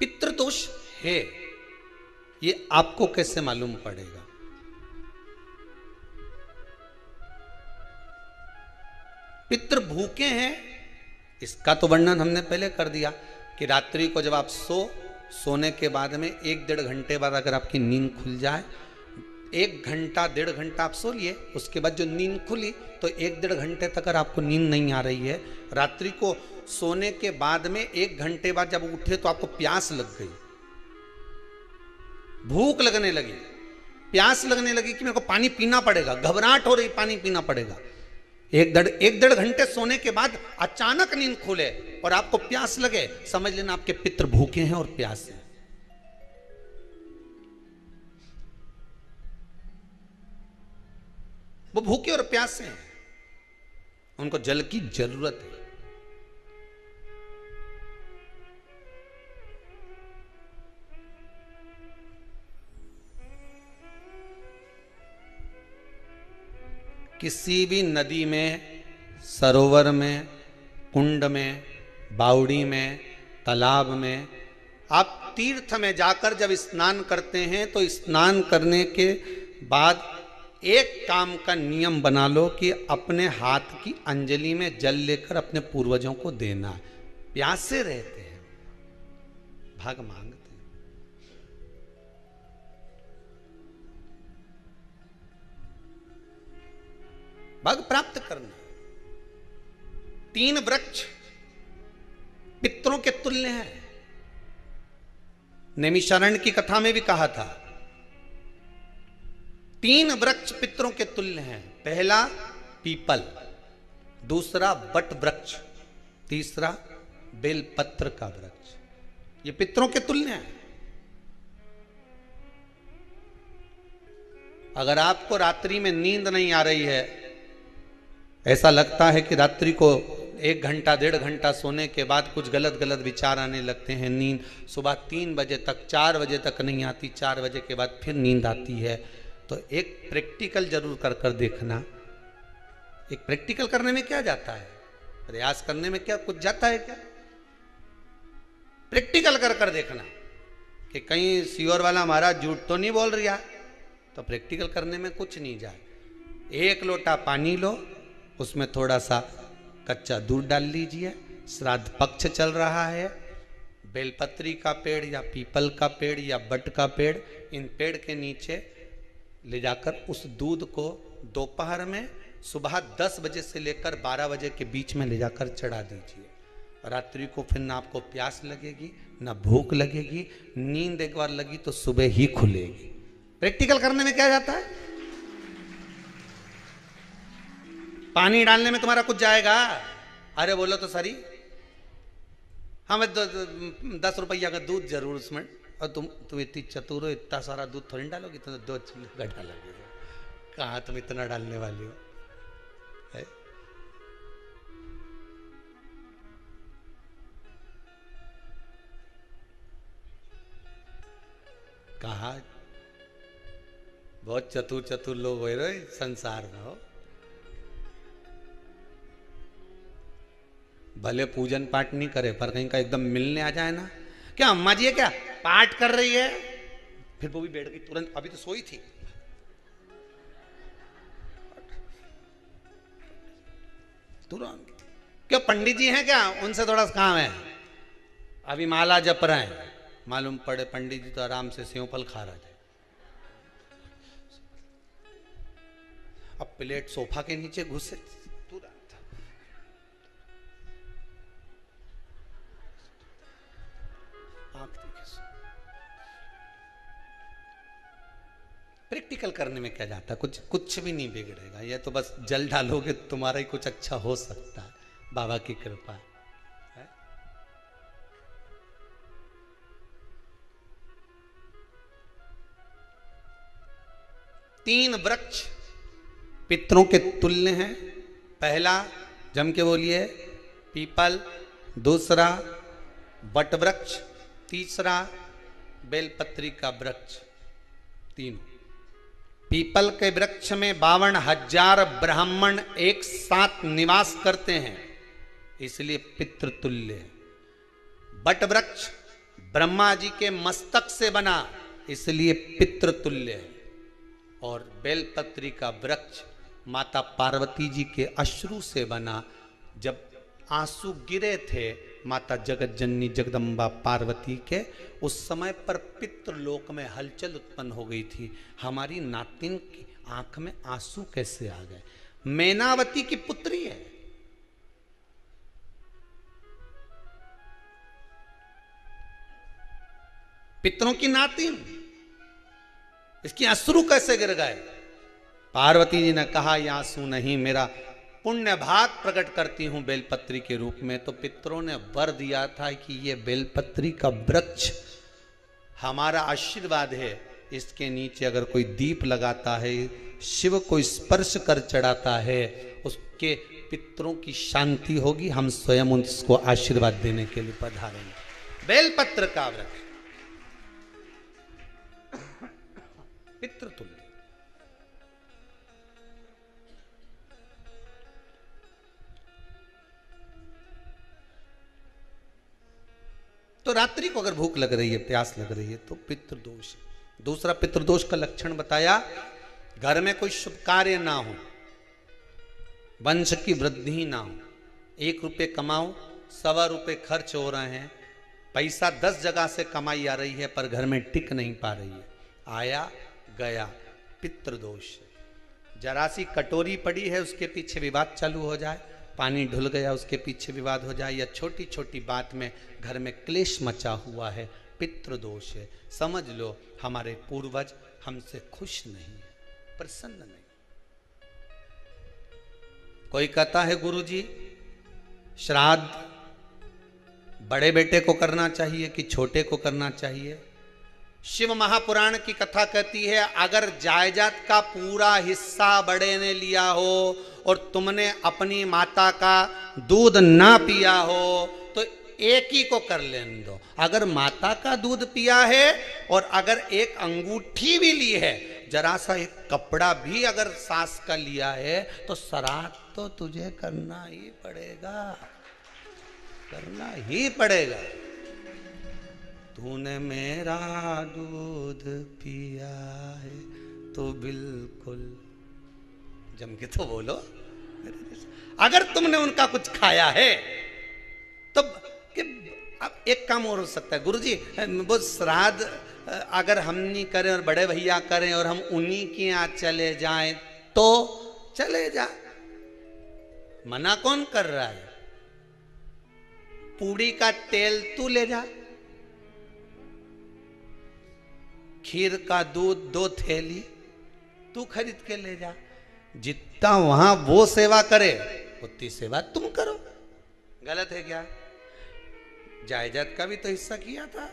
पितृदोष है ये आपको कैसे मालूम पड़ेगा? पितृ भूखे हैं इसका तो वर्णन हमने पहले कर दिया कि रात्रि को जब आप सोने के बाद में 1-1.5 घंटे बाद अगर आपकी नींद खुल जाए, 1 घंटा 1.5 घंटा आप सो लिए, उसके बाद जो नींद खुली तो 1-1.5 घंटे तक अगर आपको नींद नहीं आ रही है, रात्रि को सोने के बाद में 1 घंटे बाद जब उठे तो आपको प्यास लग गई, भूख लगने लगी, प्यास लगने लगी कि मेरे को पानी पीना पड़ेगा, घबराहट हो रही, पानी पीना पड़ेगा। 1-1.5 घंटे सोने के बाद अचानक नींद खुले और आपको प्यास लगे, समझ लेना आपके पितृ भूखे हैं और प्यास है। वो भूखे और प्यासे हैं, उनको जल की जरूरत है। किसी भी नदी में, सरोवर में, कुंड में, बावड़ी में, तालाब में, आप तीर्थ में जाकर जब स्नान करते हैं तो स्नान करने के बाद एक काम का नियम बना लो कि अपने हाथ की अंजलि में जल लेकर अपने पूर्वजों को देना। प्यासे रहते हैं, भाग मांगते हैं। भाग प्राप्त करना। 3 वृक्ष पितरों के तुल्य हैं। नैमिषारण्य की कथा में भी कहा था 3 वृक्ष पितरों के तुल्य हैं। पहला पीपल, दूसरा वट वृक्ष, तीसरा बेलपत्र का वृक्ष। ये पितरों के तुल्य हैं। अगर आपको रात्रि में नींद नहीं आ रही है, ऐसा लगता है कि रात्रि को 1 घंटा 1.5 घंटा सोने के बाद कुछ गलत गलत विचार आने लगते हैं, नींद सुबह 3 बजे तक 4 बजे तक नहीं आती, 4 बजे के बाद फिर नींद आती है, तो एक प्रैक्टिकल जरूर कर कर देखना। एक प्रैक्टिकल करने में क्या जाता है, प्रयास करने में क्या कुछ जाता है क्या? प्रैक्टिकल कर कर देखना कि कहीं सियोर वाला महाराज झूठ तो नहीं बोल रहा, तो प्रैक्टिकल करने में कुछ नहीं जाए। 1 लोटा पानी लो, उसमें थोड़ा सा कच्चा दूध डाल लीजिए, श्राद्ध पक्ष चल रहा है, बेलपत्री का पेड़ या पीपल का पेड़ या बट का पेड़, इन पेड़ के नीचे ले जाकर उस दूध को दोपहर में सुबह 10 बजे से लेकर 12 बजे के बीच में ले जाकर चढ़ा दीजिए। रात्रि को फिर ना आपको प्यास लगेगी ना भूख लगेगी, नींद एक बार लगी तो सुबह ही खुलेगी। प्रैक्टिकल करने में क्या जाता है? पानी डालने में तुम्हारा कुछ जाएगा? अरे बोलो तो सरी, हमें 10 रुपया का दूध जरूर उसमें, और तुम इतनी चतुर हो, इतना सारा दूध थोड़ी डालोगी, तो 2 चिल्ली डालोगे। कहाँ तुम इतना डालने वाली हो है? कहा बहुत चतुर चतुर लोग हो रहे संसार में हो। भले पूजन पाठ नहीं करे पर कहीं का एकदम मिलने आ जाए ना, क्या अम्मा जी है क्या पाठ कर रही है, फिर वो भी बैठ गई तुरंत, अभी तो सोई थी, तुरंत। क्या पंडित जी हैं क्या, उनसे थोड़ा काम है, अभी माला जप रहे हैं, मालूम पड़े पंडित जी तो आराम से सेव फल खा रहे थे। अब प्लेट सोफा के नीचे घुसे तुरंत। प्रैक्टिकल करने में क्या जाता, कुछ भी नहीं बिगड़ेगा। ये तो बस जल डालोगे तुम्हारा ही कुछ अच्छा हो सकता है, बाबा की कृपा है। 3 वृक्ष पितरों के तुल्य हैं। पहला जम के बोलिए पीपल, दूसरा वट वृक्ष, तीसरा बेलपत्री का वृक्ष। 3 पीपल के वृक्ष में 52,000 ब्राह्मण एक साथ निवास करते हैं, इसलिए पितृतुल्य है। बट वृक्ष ब्रह्मा जी के मस्तक से बना, इसलिए पितृतुल्य है। और बेलपत्री का वृक्ष माता पार्वती जी के अश्रु से बना। जब आंसू गिरे थे माता जगत जननी जगदम्बा पार्वती के, उस समय पर पितृलोक में हलचल उत्पन्न हो गई थी। हमारी नातिन की आंख में आंसू कैसे आ गए? मैनावती की पुत्री है, पितरों की नातिन, इसकी अश्रु कैसे गिर गए? पार्वती जी ने कहा ये आंसू नहीं, मेरा पुण्य भाग प्रकट करती हूं बेलपत्री के रूप में। तो पितरों ने वर दिया था कि ये बेलपत्री का वृक्ष हमारा आशीर्वाद है, इसके नीचे अगर कोई दीप लगाता है, शिव को स्पर्श कर चढ़ाता है, उसके पितरों की शांति होगी। हम स्वयं उसको आशीर्वाद देने के लिए पधारेंगे। बेलपत्र का वृक्ष पितृतुल्य। तो रात्रि को अगर भूख लग रही है, प्यास लग रही है, तो पितृदोष है। दूसरा पितृदोष का लक्षण बताया, घर में कोई शुभ कार्य ना हो, वंश की वृद्धि ना हो। 1 रुपये कमाओ, 1.25 रुपये खर्च हो रहे हैं, पैसा 10 जगह से कमाई आ रही है पर घर में टिक नहीं पा रही है, आया गया, पितृदोष है। जरा सी कटोरी पड़ी है, उसके पीछे विवाद चालू हो जाए, पानी ढुल गया उसके पीछे विवाद हो जाए, या छोटी छोटी बात में घर में क्लेश मचा हुआ है, पितृदोष है। समझ लो हमारे पूर्वज हमसे खुश नहीं है, प्रसन्न नहीं। कोई कहता है गुरुजी श्राद्ध बड़े बेटे को करना चाहिए कि छोटे को करना चाहिए? शिव महापुराण की कथा कहती है, अगर जायदाद का पूरा हिस्सा बड़े ने लिया हो और तुमने अपनी माता का दूध ना पिया हो तो एक ही को कर लेने दो। अगर माता का दूध पिया है और अगर एक अंगूठी भी ली है, जरा सा एक कपड़ा भी अगर सास का लिया है, तो श्राद्ध तो तुझे करना ही पड़ेगा, करना ही पड़ेगा। तूने मेरा दूध पिया है तो बिल्कुल जम के तो बोलो। अगर तुमने उनका कुछ खाया है तो अब एक काम और हो सकता है, गुरुजी वो श्राद्ध अगर हम नहीं करें और बड़े भैया करें और हम उन्हीं के यहाँ चले जाएं तो चले जा, मना कौन कर रहा है? पूड़ी का तेल तू ले जा, खीर का दूध 2 थैली तू खरीद के ले जा। जितना वहां वो सेवा करे उतनी सेवा तुम करो। गलत है क्या? जायदाद का भी तो हिस्सा किया था।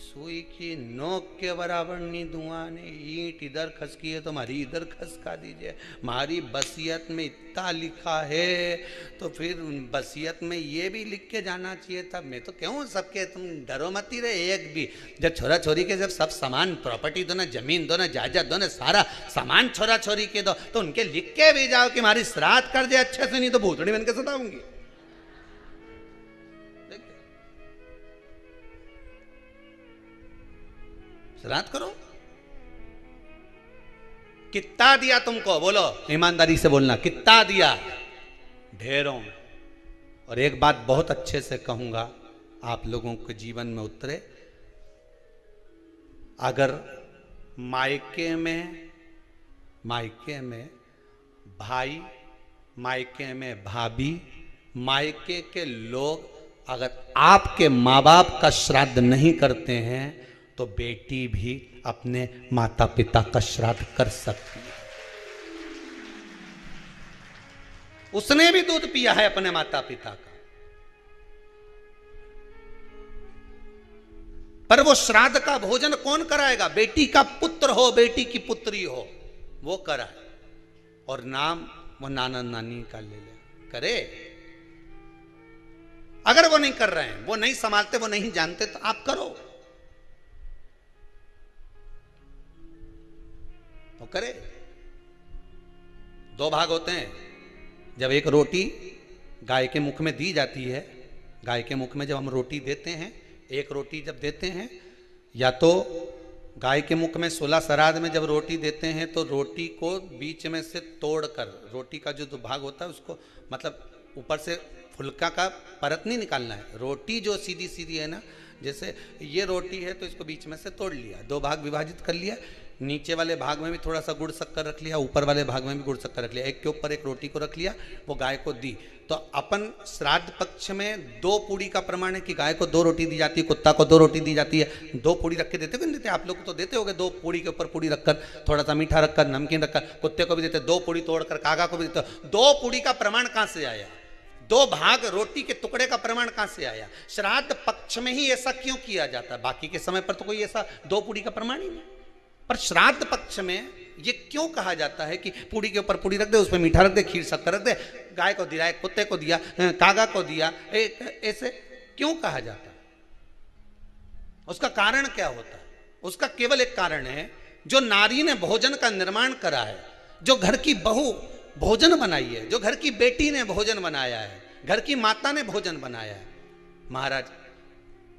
सुई की नोक के बराबर नहीं धुआं ने, ईंट इधर खसकी है तो हमारी इधर खसका दीजिए। हमारी बसियत में इतना लिखा है तो फिर बसियत में ये भी लिख के जाना चाहिए था। मैं तो क्यों सबके, तुम डरो मत ही रहे एक भी। जब छोरा छोरी के जब सब सामान, प्रॉपर्टी दो ना, जमीन दो ना, जायदाद दो ना, सारा सामान छोरा छोरी के दो, तो उनके लिख के भी जाओ कि हमारी श्राद्ध कर दे अच्छे से, नहीं तो भूतड़ी बन के सताऊंगी। श्राद्ध करो। कितना दिया तुमको? बोलो, ईमानदारी से बोलना, कितना दिया? ढेरों। और एक बात बहुत अच्छे से कहूंगा, आप लोगों के जीवन में उतरे। अगर मायके में भाई, मायके में भाभी, मायके के लोग अगर आपके माँ बाप का श्राद्ध नहीं करते हैं तो बेटी भी अपने माता पिता का श्राद्ध कर सकती है। उसने भी दूध पिया है अपने माता पिता का, पर वो श्राद्ध का भोजन कौन कराएगा? बेटी का पुत्र हो, बेटी की पुत्री हो, वो कराए। और नाम वो नाना नानी का ले ले, करे। अगर वो नहीं कर रहे हैं, वो नहीं संभालते, वो नहीं जानते, तो आप करो, तो करे। 2 भाग होते हैं। जब एक रोटी गाय के मुख में दी जाती है, गाय के मुख में जब हम रोटी देते हैं, एक रोटी जब देते हैं, या तो गाय के मुख में 16 श्राद्ध में जब रोटी देते हैं तो रोटी को बीच में से तोड़कर, रोटी का जो भाग होता है उसको, मतलब ऊपर से फुलका का परत नहीं निकालना है, रोटी जो सीधी सीधी है ना, जैसे ये रोटी है तो इसको बीच में से तोड़ लिया, 2 भाग विभाजित कर लिया, नीचे वाले भाग में भी थोड़ा सा गुड़ शक्कर रख लिया, ऊपर वाले भाग में भी गुड़ शक्कर रख लिया, एक के ऊपर एक रोटी को रख लिया, वो गाय को दी। तो अपन श्राद्ध पक्ष में 2 पूड़ी का प्रमाण है कि गाय को 2 रोटी दी जाती है, कुत्ता को 2 रोटी दी जाती है। 2 पूड़ी रख के देते हो, देते आप लोग तो देते होगे, 2 पूड़ी के ऊपर पूड़ी रखकर, थोड़ा सा मीठा रखकर, नमकीन रखकर, कुत्ते को भी देते, 2 पूड़ी तोड़कर कागा को भी देते। 2 पूड़ी का प्रमाण कहां से आया? 2 भाग रोटी के टुकड़े का प्रमाण कहां से आया? श्राद्ध पक्ष में ही ऐसा क्यों किया जाता है? बाकी के समय पर तो कोई ऐसा 2 पूड़ी का प्रमाण ही नहीं, पर श्राद्ध पक्ष में ये क्यों कहा जाता है कि पूड़ी के ऊपर पूड़ी रख दे, उसमें मीठा रख दे, खीर शक्कर रख दे, गाय को दिया, कुत्ते को दिया, कागा को दिया, ऐसे क्यों कहा जाता है? उसका कारण क्या होता है? उसका केवल एक कारण है, जो नारी ने भोजन का निर्माण करा है, जो घर की बहू भोजन बनाई है, जो घर की बेटी ने भोजन बनाया है, घर की माता ने भोजन बनाया है। महाराज,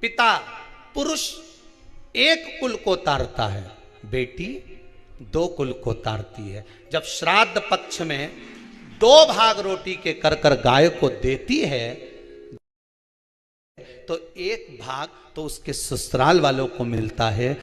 पिता पुरुष एक कुल को तारता है, बेटी 2 कुल को तारती है। जब श्राद्ध पक्ष में 2 भाग रोटी के कर कर गाय को देती है तो 1 भाग तो उसके ससुराल वालों को मिलता है।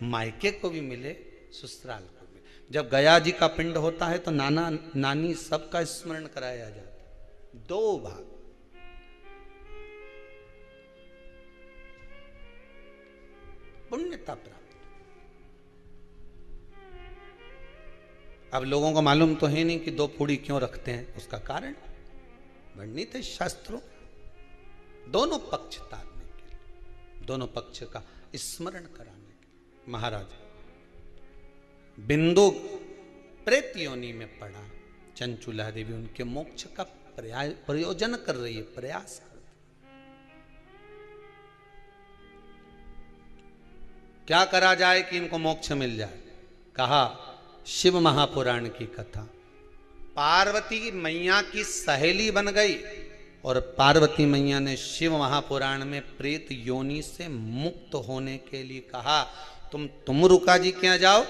मायके को भी मिले, ससुराल को भी। जब गया जी का पिंड होता है तो नाना नानी सबका स्मरण कराया जाता है। 2 भाग, पुण्यता प्राप्त। अब लोगों को मालूम तो है नहीं कि 2 पूड़ी क्यों रखते हैं, उसका कारण वर्णित है शास्त्रों, दोनों पक्ष तारने के लिए, दोनों पक्ष का स्मरण कराने के लिए। महाराज, बिंदु प्रेत योनि में पड़ा, चंचुला देवी उनके मोक्ष का प्रयोजन कर रही है, प्रयास कर रही। क्या करा जाए कि इनको मोक्ष मिल जाए? कहा शिव महापुराण की कथा। पार्वती मैया की सहेली बन गई और पार्वती मैया ने शिव महापुराण में प्रेत योनि से मुक्त होने के लिए कहा, तुम रुका जी के यहाँ जाओ,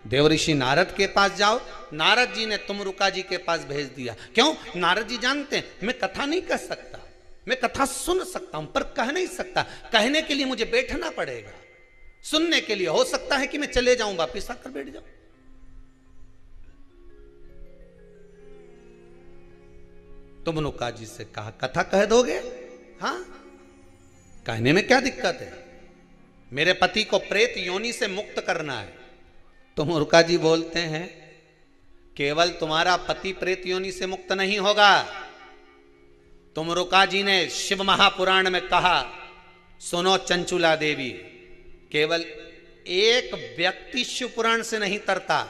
देवऋषि नारद के पास जाओ। नारद जी ने तुमरुका जी के पास भेज दिया। क्यों? नारद जी जानते हैं मैं कथा नहीं कह सकता, मैं कथा सुन सकता हूं पर कह नहीं सकता, कहने के लिए मुझे बैठना पड़ेगा, सुनने के लिए हो सकता है कि मैं चले जाऊं, वापिस आकर बैठ जाऊं। तुमरुका जी से कहा कथा कह दोगे? हाँ, कहने में क्या दिक्कत है, मेरे पति को प्रेत योनि से मुक्त करना है। तुमरुका जी बोलते हैं केवल तुम्हारा पति प्रेत योनि से मुक्त नहीं होगा। तुमरुका जी ने शिव महापुराण में कहा, सुनो चंचुला देवी, केवल एक व्यक्ति शिव पुराण से नहीं तरता,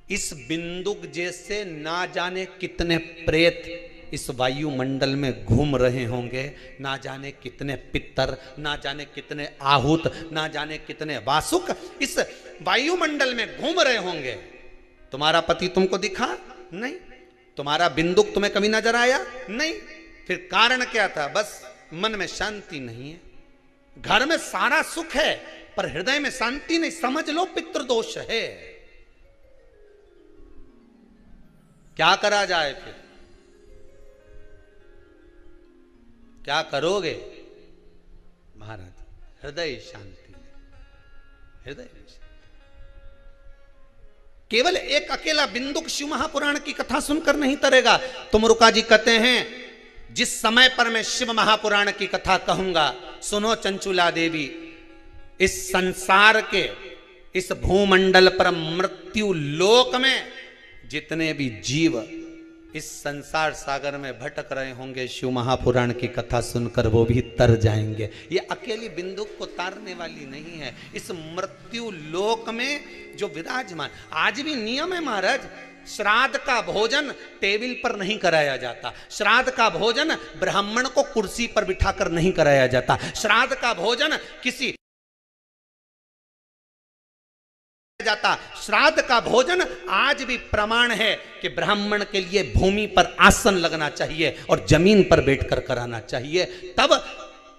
इस बिंदुक जैसे ना जाने कितने प्रेत इस वायुमंडल में घूम रहे होंगे, ना जाने कितने पितर, ना जाने कितने आहूत, ना जाने कितने वासुक इस वायुमंडल में घूम रहे होंगे। तुम्हारा पति तुमको दिखा नहीं, तुम्हारा बिंदुक तुम्हें कभी नजर आया नहीं, फिर कारण क्या था? बस मन में शांति नहीं है, घर में सारा सुख है पर हृदय में शांति नहीं, समझ लो पितृदोष है। क्या करा जाए? फिर क्या करोगे? महाराज, हृदय शांति, हृदय शांति। केवल एक अकेला बिंदुक शिव महापुराण की कथा सुनकर नहीं तरेगा। तुमरुका जी कहते हैं जिस समय पर मैं शिव महापुराण की कथा कहूंगा, सुनो चंचुला देवी, इस संसार के इस भूमंडल पर मृत्यु लोक में जितने भी जीव इस संसार सागर में भटक रहे होंगे, शिव महापुराण की कथा सुनकर वो भी तर जाएंगे। ये अकेली बिंदु को तारने वाली नहीं है। इस मृत्यु लोक में जो विराजमान, आज भी नियम है महाराज, श्राद्ध का भोजन टेबल पर नहीं कराया जाता। श्राद्ध का भोजन ब्राह्मण को कुर्सी पर बिठाकर नहीं कराया जाता। श्राद्ध का भोजन किसी जाता। श्राद्ध का भोजन आज भी प्रमाण है कि ब्राह्मण के लिए भूमि पर आसन लगना चाहिए और जमीन पर बैठकर कराना चाहिए। तब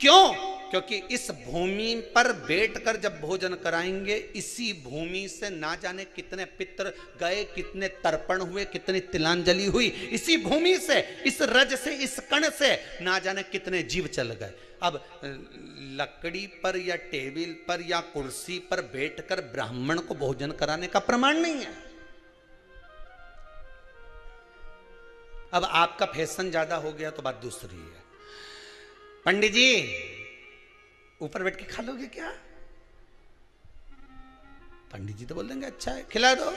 क्यों? क्योंकि इस भूमि पर बैठकर जब भोजन कराएंगे, इसी भूमि से ना जाने कितने पितृ गए, कितने तर्पण हुए, कितनी तिलांजलि हुई। इसी भूमि से, इस रज से, इस कण से ना जाने कितने जीव चल गए। अब लकड़ी पर या टेबल पर या कुर्सी पर बैठकर ब्राह्मण को भोजन कराने का प्रमाण नहीं है। अब आपका फैशन ज्यादा हो गया तो बात दूसरी है। पंडित जी ऊपर बैठ के खा लोगे क्या? पंडित जी तो बोल देंगे अच्छा है, खिला दो।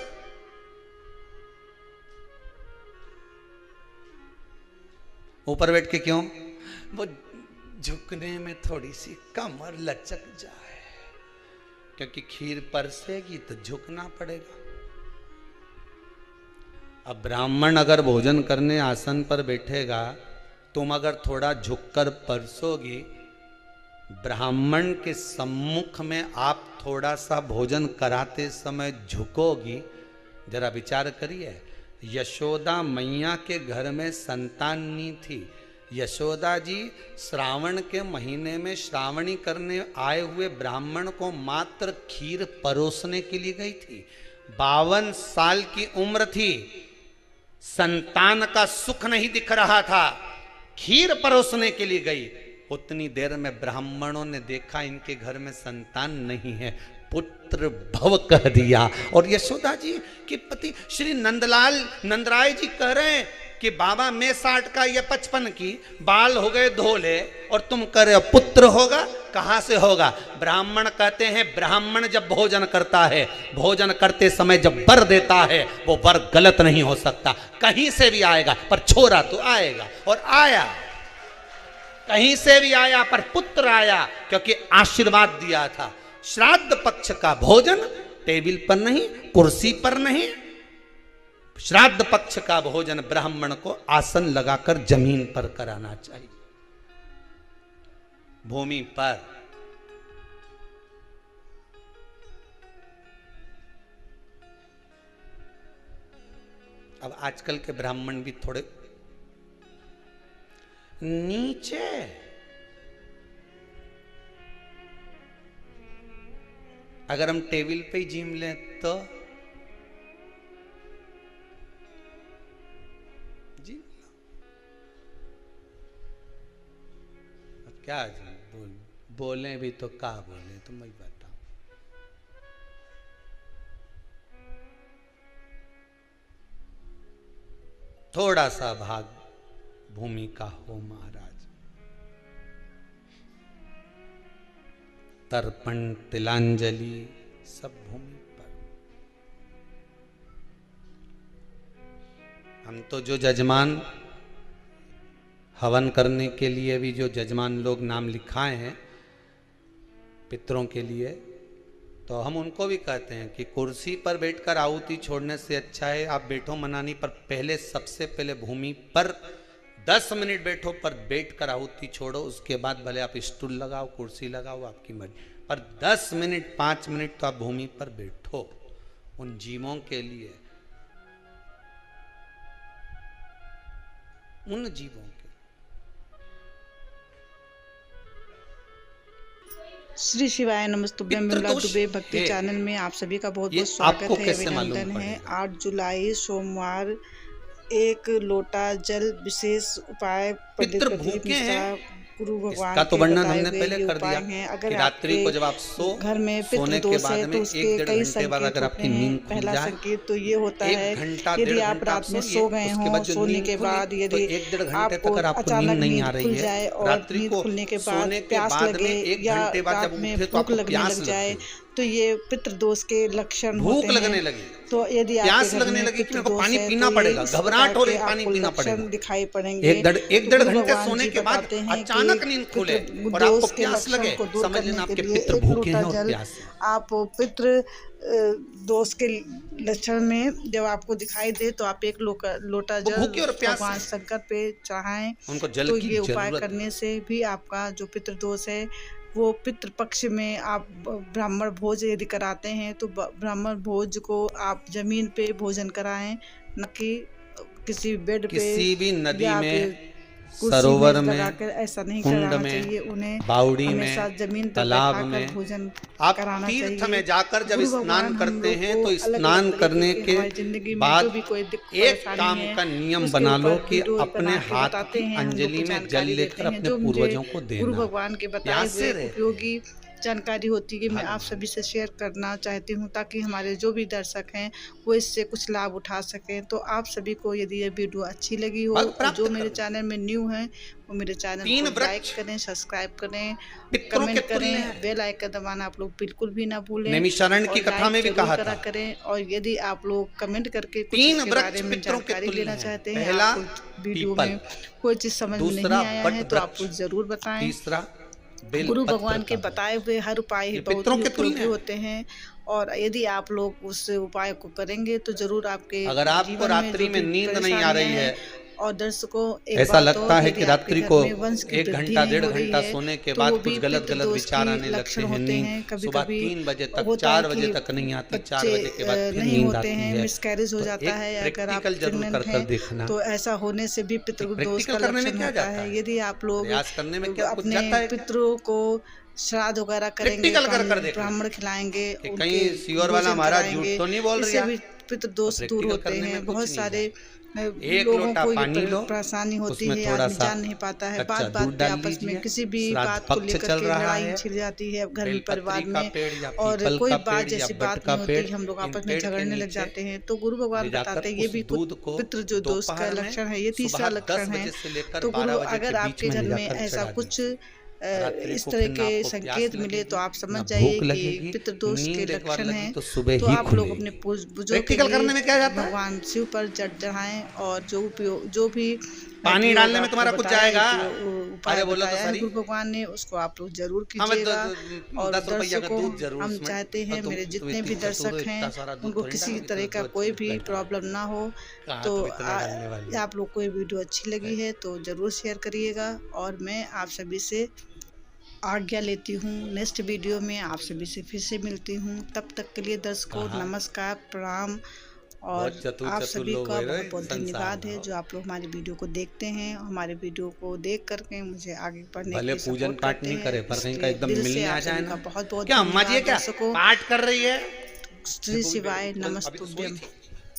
ऊपर बैठ के क्यों? वो झुकने में थोड़ी सी कमर लचक जाए, क्योंकि खीर परसेगी तो झुकना पड़ेगा। अब ब्राह्मण अगर भोजन करने आसन पर बैठेगा, तुम अगर थोड़ा झुककर परसोगी, ब्राह्मण के सम्मुख में आप थोड़ा सा भोजन कराते समय झुकोगी। जरा विचार करिए, यशोदा मैया के घर में संतान नहीं थी। यशोदा जी श्रावण के महीने में श्रावणी करने आए हुए ब्राह्मण को मात्र खीर परोसने के लिए गई थी। 52 साल की उम्र थी, संतान का सुख नहीं दिख रहा था, खीर परोसने के लिए गई। उतनी देर में ब्राह्मणों ने देखा इनके घर में संतान नहीं है, पुत्र भव कह दिया। और यशोदा जी के पति श्री नंदराय जी कह रहे हैं कि बाबा मैं 60 का या 55 की, बाल हो गए धोले और तुम कह रहे हो पुत्र होगा, कहां से होगा? ब्राह्मण कहते हैं ब्राह्मण जब भोजन करता है, भोजन करते समय जब वर देता है, वो वर गलत नहीं हो सकता, कहीं से भी आएगा, पर छोरा तो आएगा। और आया, कहीं से भी आया, पर पुत्र आया, क्योंकि आशीर्वाद दिया था। श्राद्ध पक्ष का भोजन टेबल पर नहीं, कुर्सी पर नहीं, श्राद्ध पक्ष का भोजन ब्राह्मण को आसन लगाकर जमीन पर कराना चाहिए, भूमि पर। अब आजकल के ब्राह्मण भी थोड़े नीचे, अगर हम टेबल पे ही जिम लें तो जी क्या बोले भी तो क्या बोले, तुम वही बताओ। थोड़ा सा भाग भूमि का हो महाराज। तर्पण तिलांजलि सब भूमि पर। हम तो जो जजमान हवन करने के लिए भी जो जजमान लोग नाम लिखाए हैं पितरों के लिए, तो हम उनको भी कहते हैं कि कुर्सी पर बैठकर आहुति छोड़ने से अच्छा है आप बैठो मनानी पर, पहले सबसे पहले भूमि पर 10 मिनट बैठो, पर बैठकर आहुति छोड़ो। उसके बाद भले आप स्टूल लगाओ, कुर्सी लगाओ, आपकी मर्जी, पर 10 मिनट 5 मिनट तो आप भूमि पर बैठो उन जीवों के लिए, उन जीवों के। श्री शिवाय नमस्तुभ्यं। विमला दुबे भक्ति चैनल में आप सभी का बहुत बहुत स्वागत है, अभिनंदन है। 8 जुलाई सोमवार 1 लोटा जल विशेष उपाय पंडित प्रदीप मिश्रा गुरु भगवान का तो वर्णन हमने पहले कर दिया कि रात्रि को जब आप घर में पितृ दोष है तो उसके कई संकेत होते हैं। पहला संकेत तो ये होता है यदि आप रात में सो गए हों, सोने के बाद यदि आपको अचानक नींद खुल जाए और नींद खुलने के बाद प्यास लगे या रात में भूख लगने लग जाए, तो ये पितृ दोष के लक्षण होते हैं। तो यदि प्यास लगने लगी कि मेरे को पानी पीना पड़ेगा, घबराहट हो रही, पानी पीना पड़ेगा, दिखाई पड़ेंगे। एक डेढ़ घंटे सोने के बाद अचानक नींद खुले और आपको प्यास लगे, समझ लेना आपके पितृ भूखे हैं और प्यास है। आप पितृ दोष के लक्षण में जब आपको दिखाई दे तो आप एक लोटा जल भगवान शंकर पे चढ़ाएं। उनको जल तो की ये उपाय करने से भी आपका जो पितृदोष है वो पितृपक्ष में आप ब्राह्मण भोज यदि कराते हैं तो ब्राह्मण भोज को आप जमीन पे भोजन कराएं, न कि किसी बेड पे, किसी भी नदी में, सरोवर में, ऐसा नहीं कुंड कराना में, चाहिए। उन्हें बावड़ी में, जमीन तालाब में भोजन आप तीर्थ में जाकर जब स्नान करते हैं तो स्नान करने के बाद एक काम का नियम बना लो कि अपने हाथ की अंजलि में जल लेकर अपने पूर्वजों को देना। गुरु भगवान के बताए हुए उपयोगी जानकारी होती है मैं आप सभी से शेयर करना चाहती हूँ ताकि हमारे जो भी दर्शक हैं वो इससे कुछ लाभ उठा सकें। तो आप सभी को यदि ये वीडियो अच्छी लगी हो तो जो मेरे चैनल में न्यू हैं वो मेरे चैनल को लाइक करें, सब्सक्राइब करें, कमेंट करें, बेल आइकन दबाना आप लोग बिल्कुल भी ना भूलें। नैमिषारण्य की कथा में भी कहा था करें। और यदि आप लोग कमेंट करके कुछ इसके बारे में जानकारी लेना चाहते हैं, वीडियो में कोई चीज समझ में नहीं आया है तो आप जरूर बताएं। तीसरा गुरु भगवान के बताए हुए हर उपाय ही बहुत उपयोगी होते हैं और यदि आप लोग उस उपाय को करेंगे तो जरूर आपके अगर आपको रात्रि में नींद नहीं आ रही है और दर्शकों ऐसा लगता है कि रात्रि को 1 घंटा 1.5 घंटा सोने के बाद कुछ गलत विचार आने लगते हैं, नींद सुबह 3 बजे तक 4 बजे तक नहीं आती, 4 बजे के बाद फिर नींद आती है, मिसकैरेज हो जाता है। अगर आप प्रेग्नेंट हैं तो ऐसा होने से भी पितृदोष का लक्षण होता है। यदि आप लोग अपने पितरों को श्राद्ध वगैरह करेंगे, ब्राह्मण खिलाएंगे, कहीं सियोर वाला महाराज झूठ तो नहीं बोल रही है, पितृदोष दूर होते हैं। बहुत सारे लोगों को परेशानी होती है, आदमी जान नहीं पाता है, बात बात पे आपस में किसी भी बात को लेकर के लड़ाई छिड़ जाती है घर में, परिवार में, और कोई बात जैसी बात नहीं होती, हम लोग आपस में झगड़ने लग जाते हैं। तो गुरु भगवान बताते हैं ये भी पितृ जो दोष का लक्षण है, ये तीसरा लक्षण है। तो गुरु अगर आपके घर में ऐसा कुछ इस तरह के संकेत मिले तो आप समझ जाइए कि पितृदोष के लक्षण हैं। तो आप लोग अपने बुजुर्ग के लिए भगवान शिव पर चढ़ाएं और जो भी पानी डालने में तुम्हारा कुछ जाएगा उपाय बताया है गुरु भगवान ने उसको आप लोग जरूर कीजिएगा। और दर्शकों हम चाहते हैं मेरे जितने भी दर्शक हैं उनको किसी तरह का कोई भी प्रॉब्लम ना हो। तो आप लोग को ये वीडियो अच्छी लगी है तो जरूर शेयर करिएगा और मैं आप सभी से आज्ञा लेती हूँ। नेक्स्ट वीडियो में आप सभी से फिर से मिलती हूँ। तब तक के लिए दर्शकों नमस्कार, प्रणाम और आप सभी का बहुत बहुत धन्यवाद है जो आप लोग हमारी वीडियो को देखते हैं। हमारे वीडियो को देख करके मुझे आगे बढ़ने के लिए पूजन पाठ नहीं करे पर कहीं का एकदम मिलने आ जाए ना। बहुत बहुत क्या अम्मा जी क्या पाठ कर रही है। श्री शिवाय नमस्तुभ्यम।